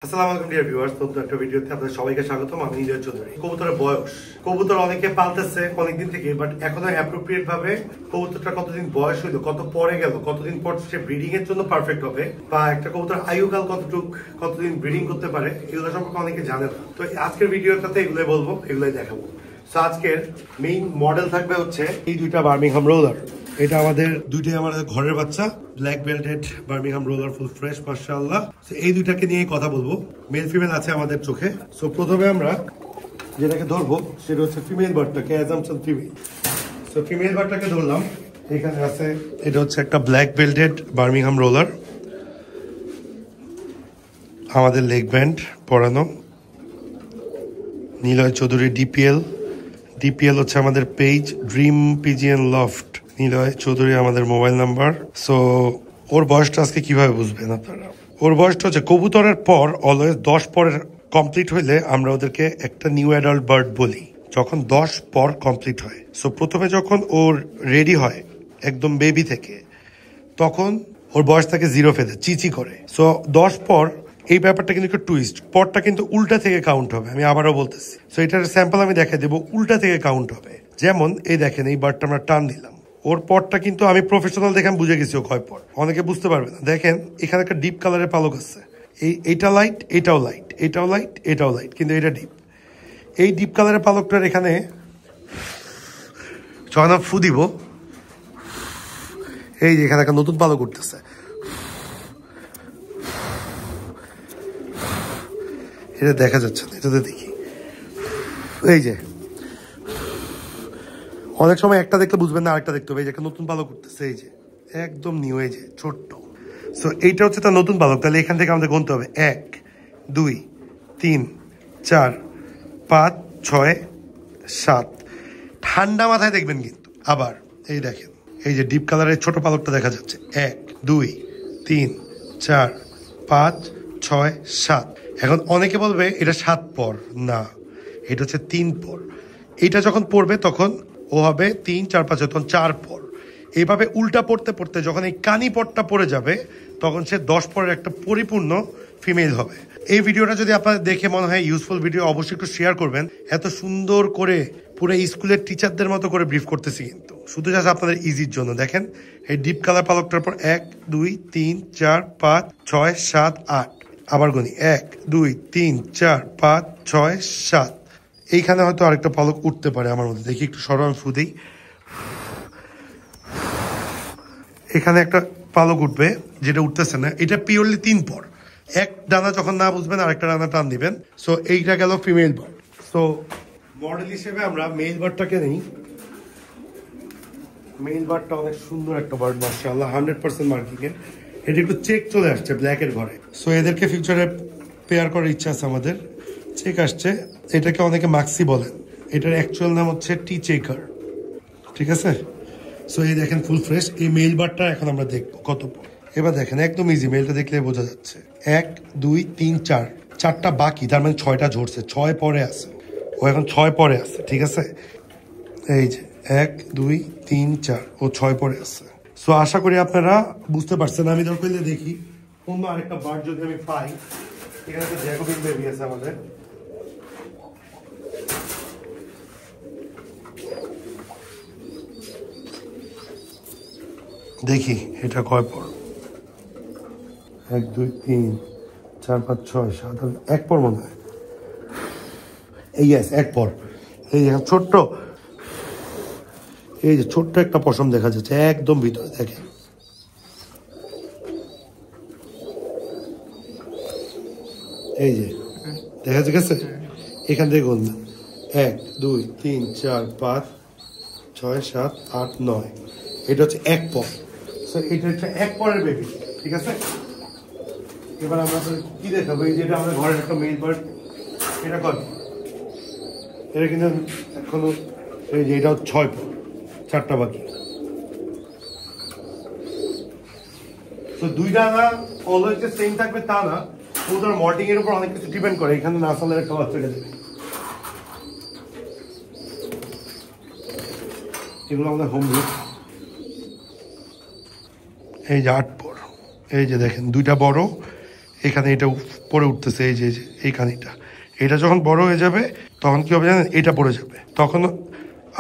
আসসালামু আলাইকুম dear viewers, নতুন একটা ভিডিওতে আপনাদের সবাইকে স্বাগতম। আমি নিলয় চৌধুরী। কবুতরের বয়স, কবুতর অনেকে পালতেছে অনেকদিন থেকে, বাট এখনো অ্যাপ্রোপ্রিয়েট ভাবে কবুতরটা কতদিন বয়স হইলো, কত পরে গেল, কতদিন পর সে ব্রিডিং এর জন্য পারফেক্ট হবে, বা একটা কবুতর আয়ুকাল কতদিন ব্রিডিং করতে পারে, এগুলো সম্পর্কে অনেকে জানে না। তো আজকের ভিডিওটাতে এগুলোই বলবো, এগুলোই দেখাবো। তো আজকের মেইন মডেল থাকবে হচ্ছে এই দুইটা বার্মিংহাম রোলার। এটা আমাদের দুইটাই আমাদের ঘরের বাচ্চা, black belted Birmingham roller, full fresh মাশাআল্লাহ। এই দুইটাকে নিয়ে কথা বলবো। মেল ফিমেল আছে আমাদের চোখে। সো প্রথমে আমরা যেটাকে ধরবো সেটা হচ্ছে ফিমেল বার্ডটাকে, অ্যাজাম্পশন ফিমেল। সো ফিমেল বার্ডটাকে ধরলাম। এখানে আছে, এটা হচ্ছে একটা ব্ল্যাক বেল্টেড বার্মিংহাম রোলার, আমাদের লেগ ব্যান্ড পরানো, নিলয় চৌধুরী ডিপিএল হচ্ছে আমাদের page, dream pigeon loft Niloy Chowdhury আমাদের মোবাইল নাম্বার। সো ওর বয়সটা আজকে কিভাবে বুঝবেন আপনারা? ওর বয়সটা হচ্ছে কবুতরের পর অলওয়েজ 10 পরের কমপ্লিট হইলে আমরা ওদেরকে একটা নিউ অ্যাডাল্ট বার্ড বলি, যখন 10 পর কমপ্লিট হয়। সো প্রথমে যখন ওর রেডি হয় একদম বেবি থেকে, তখন ওর বয়স থাকে 0 ফেলে চিচি করে। সো 10 পর এই ব্যাপারটা কিন্তু একটু টুইস্ট, পরটা কিন্তু উল্টা থেকে কাউন্ট হবে। আমি আবারও বলতেছি, সো এটার স্যাম্পল আমি দেখাই দেবো, উল্টা থেকে কাউন্ট হবে। যেমন এই দেখেন, এই বার্ডটা আমরা টান দিলাম, ওর পরটা কিন্তু আমি প্রফেশনাল দেখে বুঝে গেছি ও কয় পর। অনেকে বুঝতে পারবে না। দেখেন এখানে একটা ডিপ কালারের পালক আছে, এইটা লাইট, এটাও লাইট, এটাও লাইট, এটাও লাইট, কিন্তু এটা ডিপ। এই ডিপ কালারের পালকটার এখানে যখন ফু দিব, এই যে এখানে একটা নতুন পালক উঠতেছে, এটা দেখা যাচ্ছে না, এটাতে দেখি, এই যে অনেক সময় একটা দেখলে বুঝবেন না, আরেকটা দেখতে হবে। এই যে একটা নতুন পালক উঠতেছে, এই যে একদম নিউ, এই যে ছোট্ট। সো এইটা হচ্ছে তার নতুন পালক। তাহলে এখান থেকে আমাদের গুনতে হবে 1 2 3 4 5 6 7। ঠান্ডা মাথায় দেখবেন কিন্তু। আবার এই দেখেন, এই যে ডিপ কালারের ছোট পালকটা দেখা যাচ্ছে, 1 2 3 4 5 6 7। এখন অনেকে বলবে এটা 7 পর, না, এটা হচ্ছে 3 পর। এইটা যখন পড়বে তখন ও হবে 3 4 5, তখন 4 পর। এইভাবে উল্টা পড়তে পড়তে যখন এই কানি পরটা পড়ে যাবে, তখন সে 10 পরের একটা পরিপূর্ণ ফিমেল হবে। এই ভিডিওটা যদি আপনাদের দেখে মনে হয় ইউজফুল ভিডিও, অবশ্যই একটু শেয়ার করবেন। এত সুন্দর করে পুরো স্কুলের টিচারদের মতো করে ব্রিফ করতেছি, কিন্তু শুধু জাস্ট আপনাদের ইজির জন্য। দেখেন এই ডিপ কালার পালকটার পর 1 2 3 4 5 6 7 8। আবার গুনি, 1 2 3 4 5 6 7। এইখানে হয়তো আরেকটা পালক উঠতে পারে আমার মধ্যে, দেখি একটু সরম ফু দেই। এখানে একটা পালক উঠবে, যেটা উঠতেছে না, এটা পিওরলি 3 পর। এক ডানা যখন না বুঝবেন আরেকটা ডানা টান দিবেন। সো এইটা গেল ফিমেল বার্ড। সো মডেল হিসেবে আমরা মেল বার্ডটাকে নেই। মেল বার্ডটা অনেক সুন্দর একটা বার্ড মাশাআল্লাহ, 100% মার্কিং এর। এটা একটু চেক চলে আসছে ব্ল্যাকের ঘরে। সো এদেরকে ফিউচারে পেয়ার করার ইচ্ছা আছে আমাদের। চেক আসছে, এটাকে অনেকে মাক্সি বলেন, এটার অ্যাকচুয়াল নাম হচ্ছে টি চেকার, ঠিক আছে? সো এই দেখেন ফুল ফ্রেশ। এই মেল বারটা এখন আমরা দেখবো কত পর। এবার দেখেন একদম ইজি, মেলটা দেখলে বোঝা যাচ্ছে। 1 2 3 4, 4টা বাকি, তার মানে 6টা ঝরছে, 6 পরে আছে ও, এখন 6 পরে আছে, ঠিক আছে? এই যে 1 2 3 4, ও 6 পরে আছে। সো আশা করি আপনারা বুঝতে পারছেন। আমি দরকার দেখি অন্য আরেকটা বার্ড যদি আমি পাই। এখানে একটা জ্যাকোবিন বেবি আছে আমাদের, দেখি এটা কয় পর। 1 2 3 4 5 6 7 1 পর মনে হয়। এই গ্যাস 1 পর। এই যে ছোট্ট, এই যে ছোট্ট একটা পশম দেখা যাচ্ছে একদম ভিতরে, দেখেন। এই যে দেখা যাচ্ছে, এখান থেকে গুনবেন 1 2 3 4 5 6 7 8 9। এটা হচ্ছে 1 পর। সো এটা হচ্ছে 1 পরের বেবি, ঠিক আছে? এবার আমরা কি দেখাবো? এই যে এটা আমাদের ঘরের একটা মেল বার্ড, এটা কত? এটা কিন্তু এখনো, এই যে এটাও 6 পর, 4টা বাকি। তো 2 ডানা অলওয়েজ যে সেম থাকবে তা না, ওদের মল্টিং এর উপর অনেক কিছু ডিপেন্ড করে। এখানে নাসালের একটা বাচ্চা দেবে, এগুলো আমাদের হোম ব্রিড। এই যে 8 পর, এই যে দেখেন 2টা বড়, এখানে এটা পরে উঠতেছে, এই যে এই খানিটা। এটা যখন বড় হয়ে যাবে তখন কি হবে জানেন, এটা পড়ে যাবে। তখন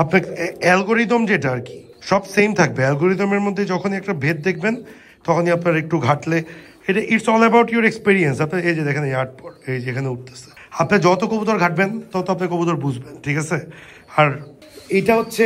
আপনার অ্যালগোরিদম যেটা আর কি সব সেম থাকবে। অ্যালগোরিদমের মধ্যে যখনই একটা ভেদ দেখবেন তখনই আপনার একটু ঘাটলে এটা it's all about your experience. আপনার এই যে দেখেন এই আট পর এই যেখানে উঠতেছে, আপনি যত কবুতর ঘাটবেন তত আপনি কবুতর বুঝবেন, ঠিক আছে? আর এটা হচ্ছে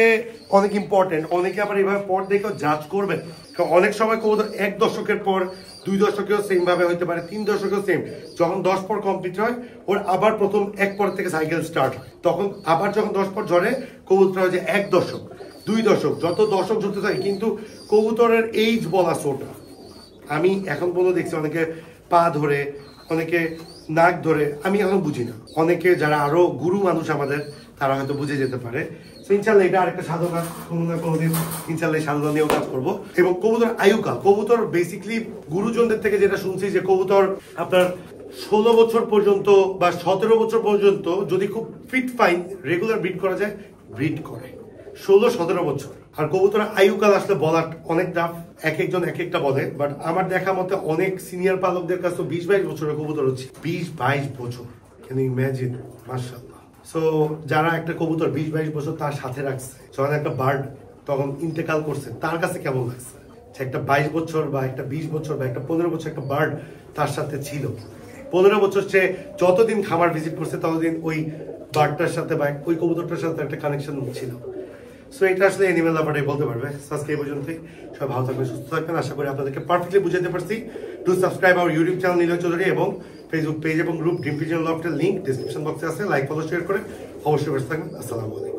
অনেক ইম্পর্টেন্ট। অনেকে আবার এইভাবে পর দেখেও জাজ করবেন, কারণ অনেক সময় কবুতর 1 দশকের পর 2 দশকেও সেম ভাবে হইতে পারে, 3 দশকেও সেম। যখন 10 পর কমপ্লিট হয় ওর আবার প্রথম 1 পর থেকে সাইকেল স্টার্ট হয়, তখন আবার যখন 10 পর ঝরে কবুতর হয় যে 1 দশক 2 দশক, যত দশক ঝরতে থাকে। কিন্তু কবুতরের এইজ বলা সোটা আমি এখন পর্যন্ত দেখছি অনেকে পা ধরে, অনেকে নাক ধরে, আমি এখন বুঝি না। অনেকে যারা আরো গুরু মানুষ আমাদের তারা হয়তো বুঝে যেতে পারে। ইনশাল্লাহ এটা আরেকটা সাধনা, কোনো না কোনোদিন ইনশাল্লাহ সাধনা নিয়েও কাজ করবো। এবং কবুতর আয়ুকাল, কবুতর বেসিকলি গুরুজনদের থেকে যেটা শুনছি যে কবুতর আপনার 16 বছর পর্যন্ত বা 17 বছর পর্যন্ত যদি খুব ফিট ফাইন রেগুলার ব্রিড করা যায়, ব্রিড করে 16-17 বছর। আর কবুতরের আয়ুকাল আসলে বলার অনেক ডাফ, এক একজন এক একটা বলে, বাট আমার দেখা মতে অনেক সিনিয়র পালকদের কাছে 20-22 বছরের কবুতর হচ্ছে। 20-22 বছর, ক্যান ইউ ইমাজিন? মাশাআল্লাহ। সো যারা একটা কবুতর 20-22 বছর তার সাথে রাখছে, যখন একটা বার্ড তখন ইন্তেকাল করছে, তার কাছে কেমন লাগছে? একটা 22 বছর বা একটা 20 বছর বা একটা 15 বছর একটা বার্ড তার সাথে ছিল। 15 বছর সে যতদিন খামার ভিজিট করছে ততদিন ওই বার্ডটার সাথে বা ওই কবুতরটার সাথে একটা কানেকশন ছিল। সো এটা আসলে এনিমেল লাভারটাই বলতে পারবে। আজকে এই পর্যন্তই। সবাই ভালো থাকবেন, সুস্থ থাকবেন। আশা করি আপনাদেরকে পারফেক্টলি বুঝাতে পারছি। To subscribe our YouTube channel Niloy Chowdhury এবং ফেসবুক পেজ এবং গ্রুপ ড্রিম পিজন লফটের লিঙ্ক ডিসক্রিপশন বক্সে আছে। লাইক ফলো শেয়ার করে অবশ্যই বসে থাকবেন। আসসালামু আলাইকুম।